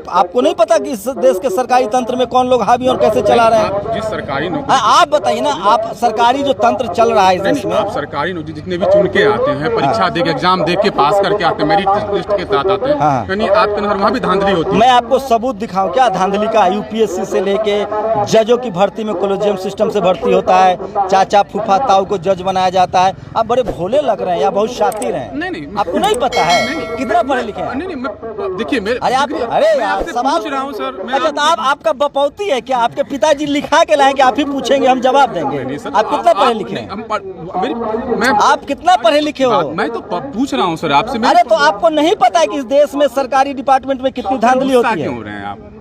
आपको नहीं पता कि इस देश के सरकारी तंत्र में कौन लोग हावी और कैसे चला रहे हैं? जिस सरकारी नौकरी आप बताइए ना, आप सरकारी जो तंत्र चल रहा है इस देश में, आप सरकारी नौकरी जितने भी चुन के आते हैं, परीक्षा दे के एग्जाम दे के पास करके आते हैं, मेरिट लिस्ट के साथ आते हैं, यानी आपके अंदर वहाँ भी धांधली होती है। मैं आपको सबूत दिखाऊं क्या धांधली का? यूपीएससी से लेके जजों की भर्ती में कॉलेजियम सिस्टम से भर्ती होता है, चाचा फूफा ताऊ को जज बनाया जाता है। आप बड़े भोले लग रहे हैं या बहुत शातिर हैं? नहीं, आपको नहीं पता है कितना पढ़े लिखे हैं? नहीं, देखिए मेरे रहा हूँ सर। अच्छा, तो आपका बपौती है क्या? आपके पिताजी लिखा के लाएंगे, आप ही पूछेंगे, हम जवाब देंगे। आप कितना पढ़े लिखे हैं? आप कितना पढ़े लिखे हो? मैं तो पूछ रहा हूँ सर आपसे। अरे तो आपको नहीं पता है कि इस देश में सरकारी डिपार्टमेंट में कितनी धांधली होती है? हो रहे हैं आप?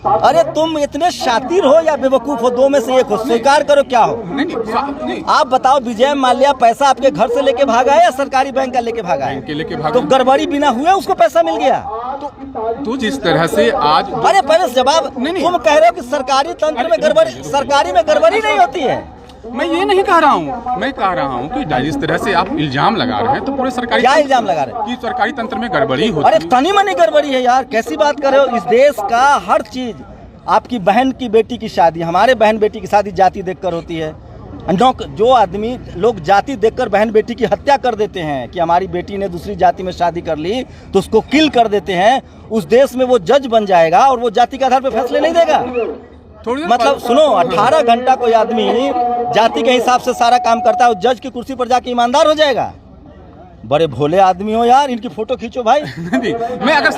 अरे तुम इतने शातिर हो या बेवकूफ हो, दो में से एक हो, स्वीकार करो क्या हो। नहीं। आप बताओ, विजय माल्या पैसा आपके घर से लेके भागा है या सरकारी बैंक का लेके भागा है? तो गड़बड़ी बिना हुए उसको पैसा मिल गया? तो जिस तरह से आज, अरे पहले जवाब, तुम कह रहे हो कि सरकारी तंत्र में गड़बड़ी, सरकारी में गड़बड़ी नहीं होती है। मैं ये नहीं कह रहा हूँ, मैं कह रहा हूँ कि जिस तरह से आप इल्जाम लगा रहे हैं, तो पूरे सरकारी, क्या इल्जाम लगा रहे हैं? कि सरकारी तंत्र में गड़बड़ी होती है। अरे तनी मनी गड़बड़ी है यार, कैसी बात कर रहे हो? इस देश का हर चीज, आपकी बहन की बेटी की शादी, हमारे बहन बेटी की शादी जाति देखकर होती है। जो आदमी लोग जाति देखकर बहन बेटी की हत्या कर देते हैं कि हमारी बेटी ने दूसरी जाति में शादी कर ली तो उसको किल कर देते हैं, उस देश में वो जज बन जाएगा और वो जाति के आधार पर फैसले नहीं देगा। मतलब सुनो, 18 घंटा कोई आदमी जाति के हिसाब से सारा काम करता है, जज की कुर्सी पर जाके ईमानदार हो जाएगा? बड़े भोले आदमी हो यार, इनकी फोटो खींचो भाई। मैं अगर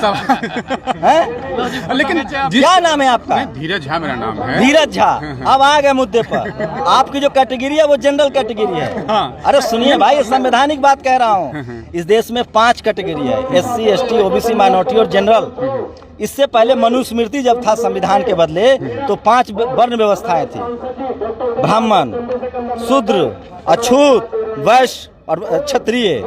लेकिन क्या नाम है आपका? धीरज झा मेरा नाम है। धीरज झा। अब आ गए मुद्दे पर। आपकी जो कैटेगरी है वो जनरल कैटेगरी है। अरे सुनिए भाई, संवैधानिक बात कह रहा हूँ। इस देश में 5 कैटेगरी है, SC ST OBC माइनॉरिटी और जनरल। इससे पहले मनुस्मृति जब था संविधान के बदले, तो 5 वर्ण व्यवस्थाएं थी, ब्राह्मण, शूद्र, अछूत, वैश्य और क्षत्रिय।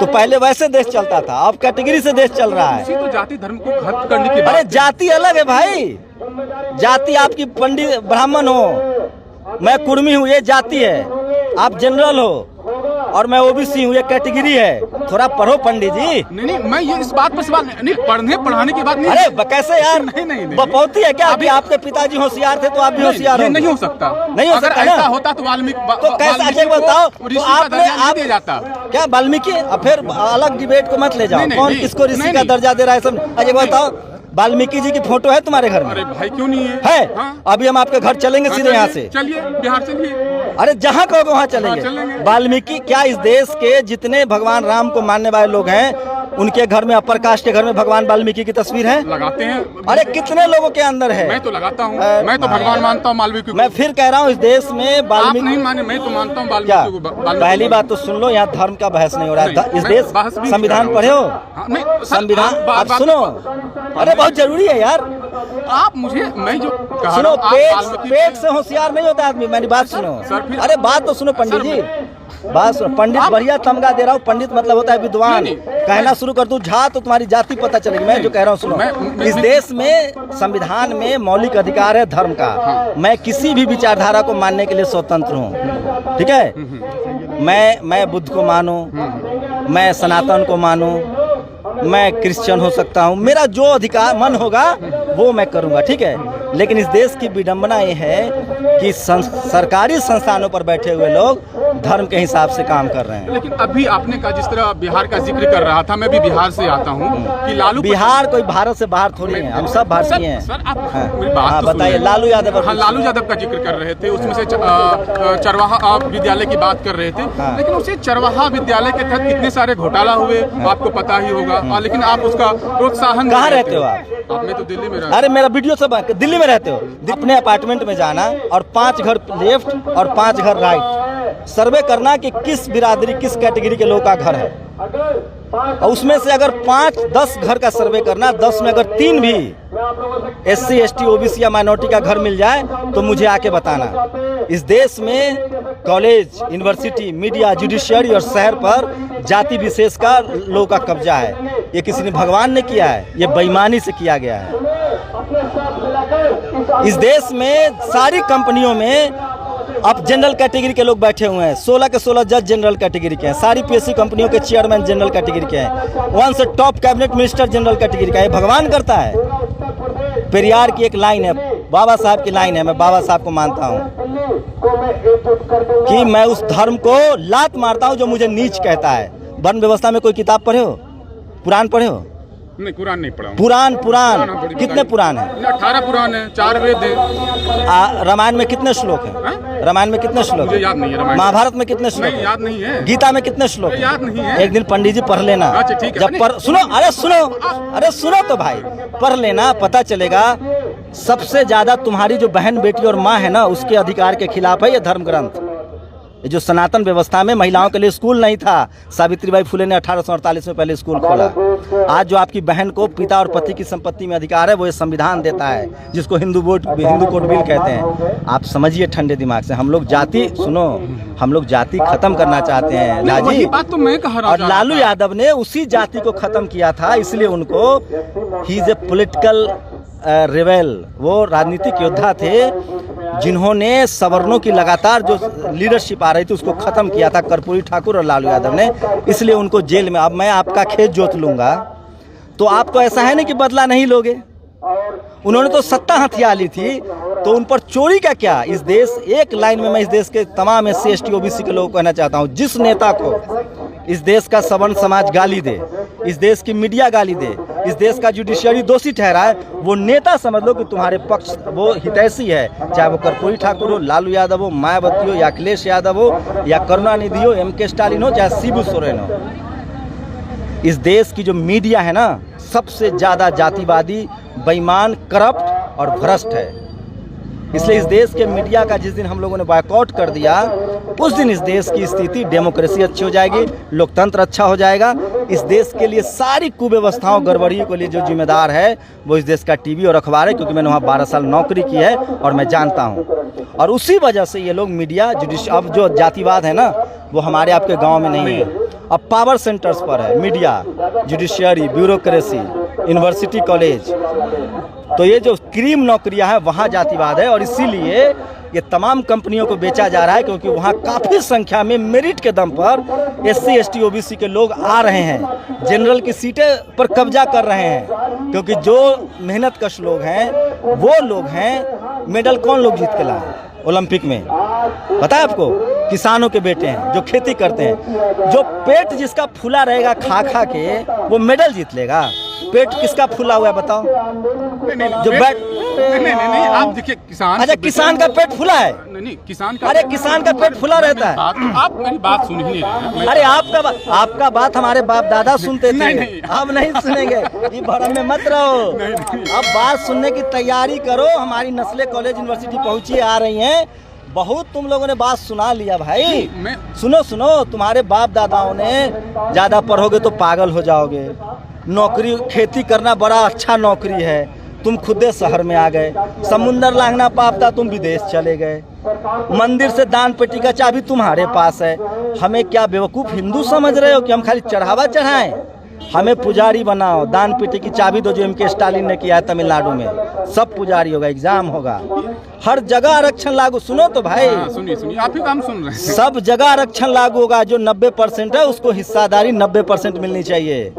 तो पहले वैसे देश चलता था, अब कैटेगरी से देश चल रहा है। तो जाति धर्म को खत्म करने की बात। अरे जाति अलग है भाई, जाति आपकी पंडित ब्राह्मण हो, मैं कुर्मी हूँ, ये जाति है। आप जनरल हो और मैं OBC हूँ, ये कैटेगरी है। थोड़ा पढ़ो पंडित जी। नहीं, मैं ये इस बात पर सवाल नहीं, पढ़ाने की बात नहीं। अरे कैसे यार? नहीं। बपौती है क्या? अभी आपके पिताजी होशियार थे तो आप भी होशियार हो? नहीं हो सकता, नहीं हो सकता। ऐसा होता तो वाल्मीकि, तो कैसे? अच्छा बताओ, तो आपने आप दिया जाता क्या वाल्मीकि? फिर अलग डिबेट को मत ले जाओ, कौन किसको ऋषि का दर्जा दे रहा है सब। अच्छा बताओ, वाल्मीकि जी की फोटो है तुम्हारे घर में? अरे भाई क्यों नहीं है? हाँ? अभी हम आपके घर चलेंगे सीधे यहाँ से। चलिए, बिहार चलिए। अरे जहाँ कहोगे वहाँ चलेंगे। वाल्मीकि क्या इस देश के जितने भगवान राम को मानने वाले लोग हैं, उनके घर में, अपर कास्ट के घर में भगवान वाल्मीकि की तस्वीर है? लगाते हैं। अरे कितने लोगों के अंदर है? मैं तो लगाता हूँ, मैं तो भगवान मानता हूँ वाल्मीकि को। मैं फिर कह रहा हूँ, इस देश में वाल्मीकि नहीं माने, मैं तो मानता हूँ क्या? पहली बात तो सुन लो, यहाँ धर्म का बहस नहीं हो रहा है। इस देश संविधान पढ़े हो? संविधान आप सुनो, अरे बहुत जरूरी है यार। आप मुझे, मैं जो सुनो, पेट से होशियार नहीं होता आदमी। मेरी बात सुनो। अरे बात तो सुनो पंडित जी, बात सुनो। पंडित बढ़िया तमगा दे रहा हूँ। पंडित मतलब होता है विद्वान। कहना शुरू कर दूं झा तो तुम्हारी जाति पता चलेगी। मैं जो कह रहा हूँ सुनो, इस देश में संविधान में मौलिक अधिकार है धर्म का। मैं किसी भी विचारधारा को मानने के लिए स्वतंत्र हूँ, ठीक है? मैं बुद्ध को मानूं, मैं सनातन को मानूं, मैं क्रिश्चियन हो सकता हूँ, मेरा जो अधिकार मन होगा वो मैं करूँगा, ठीक है? लेकिन इस देश की विडंबना ये है कि सरकारी संस्थानों पर बैठे हुए लोग धर्म के हिसाब से काम कर रहे हैं। लेकिन अभी आपने कहा, जिस तरह बिहार का जिक्र कर रहा था, मैं भी बिहार से आता हूँ, कि लालू, बिहार कोई भारत से बाहर थोड़ी है, हम सब भारतीय हैं। सर आप मेरी बात बताइए। लालू यादव, हाँ, लालू यादव का जिक्र कर रहे थे, उसमें से चरवाहा विद्यालय की बात कर रहे थे। लेकिन उसे चरवाहा विद्यालय के तहत कितने सारे घोटाला हुए आपको पता ही होगा, लेकिन आप उसका प्रोत्साहन। कहाँ रहते हो आप? मैं तो दिल्ली में रहता हूँ। अरे मेरा वीडियो सब दिल्ली में रहते हो? अपने अपार्टमेंट में जाना और 5 घर लेफ्ट और 5 घर राइट सर्वे करना कि किस बिरादरी, किस कैटेगरी के लोग का घर है, और उसमें से अगर 5-10 घर का सर्वे करना, 10 में अगर 3 भी SC ST OBC या माइनॉरिटी का घर मिल जाए तो मुझे आके बताना। इस देश में कॉलेज, यूनिवर्सिटी, मीडिया, जुडिशियरी और शहर पर जाति विशेष का लोगों का कब्जा है। ये किसी ने भगवान ने किया है, ये बेईमानी से किया गया है। इस देश में सारी कंपनियों में अब जनरल कैटेगरी के लोग बैठे हुए हैं। 16 के 16 जज जनरल कैटेगरी के हैं। सारी पीएससी कंपनियों के चेयरमैन जनरल कैटेगरी के हैं। 1 से top cabinet minister general category का है। भगवान करता है। पेरियार की एक लाइन है, बाबा साहब की लाइन है, मैं बाबा साहब को मानता हूँ कि मैं उस धर्म को लात मारता हूँ जो मुझे नीच कहता है। वर्ण व्यवस्था में कोई किताब पढ़े हो? पुराण पढ़े हो? नहीं, कुरान नहीं पढ़ा। पुराण कितने पुराण हैं? 18 पुराण है, 4 वेद है। रामायण में कितने श्लोक हैं? रामायण में कितने श्लोक मुझे याद नहीं है। रामायण महाभारत में कितने श्लोक नहीं, याद नहीं है। गीता में कितने श्लोक? याद नहीं है। एक दिन पंडित जी पढ़ लेना। अच्छा, ठीक है। जब सुनो तो भाई, पढ़ लेना, पता चलेगा। सबसे ज्यादा तुम्हारी जो बहन बेटी और माँ है ना, उसके अधिकार के खिलाफ है ये धर्म ग्रंथ। ये जो सनातन व्यवस्था में महिलाओं के लिए स्कूल नहीं था, सावित्रीबाई फुले ने 1848 में पहले स्कूल खोला। आज जो आपकी बहन को पिता और पति की संपत्ति में अधिकार है, वो ये संविधान देता है, जिसको हिंदू कोड बिल कहते हैं। आप समझिए ठंडे दिमाग से, हम लोग जाति खत्म करना चाहते हैं लाजी। बात तो मैं कह रहा हूं। और लालू यादव ने उसी जाति को खत्म किया था, इसलिए उनको he is a political rebel. वो राजनीतिक योद्धा थे जिन्होंने सवर्णों की लगातार जो लीडरशिप आ रही थी उसको खत्म किया था, कर्पूरी ठाकुर और लालू यादव ने। इसलिए उनको जेल में, अब मैं आपका खेत जोत लूंगा तो आप तो ऐसा है नहीं कि बदला नहीं लोगे। उन्होंने तो सत्ता हथिया ली थी, तो उन पर चोरी का क्या? इस देश, एक लाइन में मैं इस देश के तमाम SC ST OBC के लोगों को कहना चाहता हूँ, जिस नेता को इस देश का सवर्ण समाज गाली दे, इस देश की मीडिया गाली दे, इस देश का जुडिशियरी दोषी ठहराए, वो नेता समझ लो कि तुम्हारे पक्ष वो हितैषी है। चाहे वो कर्पूरी ठाकुर हो, लालू यादव हो, मायावती हो, या अखिलेश यादव हो, या करुणानिधि हो, MK स्टालिन हो, चाहे शिबू सोरेन हो। इस देश की जो मीडिया है ना, सबसे ज्यादा जातिवादी, बेईमान, करप्ट और भ्रष्ट है। इसलिए इस देश के मीडिया का जिस दिन हम लोगों ने बॉयकॉट कर दिया, उस दिन इस देश की स्थिति, डेमोक्रेसी अच्छी हो जाएगी, लोकतंत्र अच्छा हो जाएगा। इस देश के लिए सारी कुव्यवस्थाओं, गड़बड़ियों के लिए जो जिम्मेदार है वो इस देश का TV और अखबार है, क्योंकि मैंने वहाँ 12 साल नौकरी की है और मैं जानता हूँ। और उसी वजह से ये लोग मीडिया, अब जो जातिवाद है ना, वो हमारे आपके गाँव में नहीं है। अब पावर सेंटर्स पर है media, judiciary, bureaucracy, university, college. तो ये जो क्रीम नौकरियां हैं वहाँ जातिवाद है, और इसीलिए ये तमाम कंपनियों को बेचा जा रहा है, क्योंकि वहाँ काफ़ी संख्या में मेरिट के दम पर SC ST OBC के लोग आ रहे हैं, जनरल की सीटें पर कब्जा कर रहे हैं। क्योंकि जो मेहनत कश लोग हैं, वो लोग हैं। मेडल कौन लोग जीत के लाए ओलंपिक में? पता है आपको? किसानों के बेटे हैं जो खेती करते हैं। जो पेट जिसका फूला रहेगा खा खा के, वो मेडल जीत लेगा। पेट किसका फूला हुआ है बताओ? नहीं, आप देखिए किसान। अच्छा, किसान का पेट फूला है? नहीं, किसान का। अरे किसान का पेट फूला रहता है। आप मेरी बात सुन ही नहीं रहे। अरे आपका बात हमारे बाप दादा सुनते थे, अब नहीं सुनेंगे। ये भरम में मत रहो। अब बात सुनने की तैयारी करो। हमारी नस्लें कॉलेज यूनिवर्सिटी पहुंची आ रही हैं। बहुत तुम लोगों ने बात सुना लिया भाई। सुनो, तुम्हारे बाप दादाओं ने, ज्यादा पढ़ोगे तो पागल हो जाओगे। नौकरी, खेती करना बड़ा अच्छा नौकरी है, तुम खुदे शहर में आ गए। समुंदर लांघना पाप था, तुम विदेश चले गए। मंदिर से दान पेटी का चाबी तुम्हारे पास है। हमें क्या बेवकूफ़ हिंदू समझ रहे हो कि हम खाली चढ़ावा चढ़ाएं? हमें पुजारी बनाओ, दान पेटी की चाबी दो, जो MK स्टालिन ने किया है तमिलनाडु में। सब पुजारी होगा, एग्जाम होगा, हर जगह आरक्षण लागू। सुनो तो भाई, सुनिए, आप ही काम सुन रहे हैं। सब जगह आरक्षण लागू होगा। जो 90% है उसको हिस्सादारी 90% मिलनी चाहिए।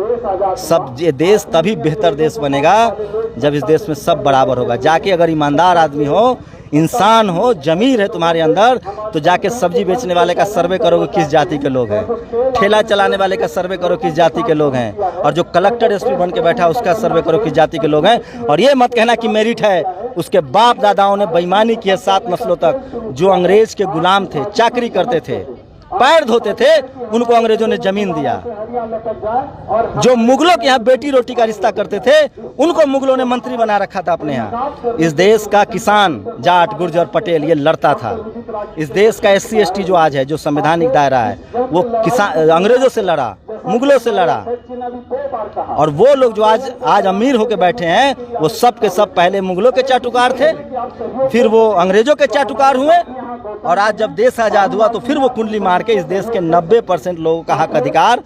सब, ये देश तभी बेहतर देश बनेगा जब इस देश में सब बराबर होगा। जाके अगर ईमानदार आदमी हो, इंसान हो, जमीर है तुम्हारे अंदर, तो जाके सब्जी बेचने वाले का सर्वे करोगे किस जाति के लोग हैं, ठेला चलाने वाले का सर्वे करो किस जाति के लोग हैं, और जो कलेक्टर SP बन के बैठा उसका सर्वे करो किस जाति के लोग हैं। और ये मत कहना कि मेरिट है। उसके बाप दादाओं ने बेईमानी की है 7 नस्लों तक। जो अंग्रेज के गुलाम थे, चाकरी करते थे, पैर धोते थे, उनको अंग्रेजों ने जमीन दिया। जो मुगलों के यहाँ बेटी रोटी का रिश्ता करते थे, उनको मुगलों ने मंत्री बना रखा था अपने यहाँ। इस देश का किसान, जाट, गुर्जर, पटेल, ये लड़ता था। इस देश का SC ST जो आज है, जो संवैधानिक दायरा है, वो किसान अंग्रेजों से लड़ा, मुगलों से लड़ा। और वो लोग जो आज अमीर होके बैठे हैं, वो सब के सब पहले मुगलों के चाटुकार थे, फिर वो अंग्रेजों के चाटुकार हुए, और आज जब देश आज़ाद हुआ तो फिर वो कुंडली मार के इस देश के 90% लोगों का हक अधिकार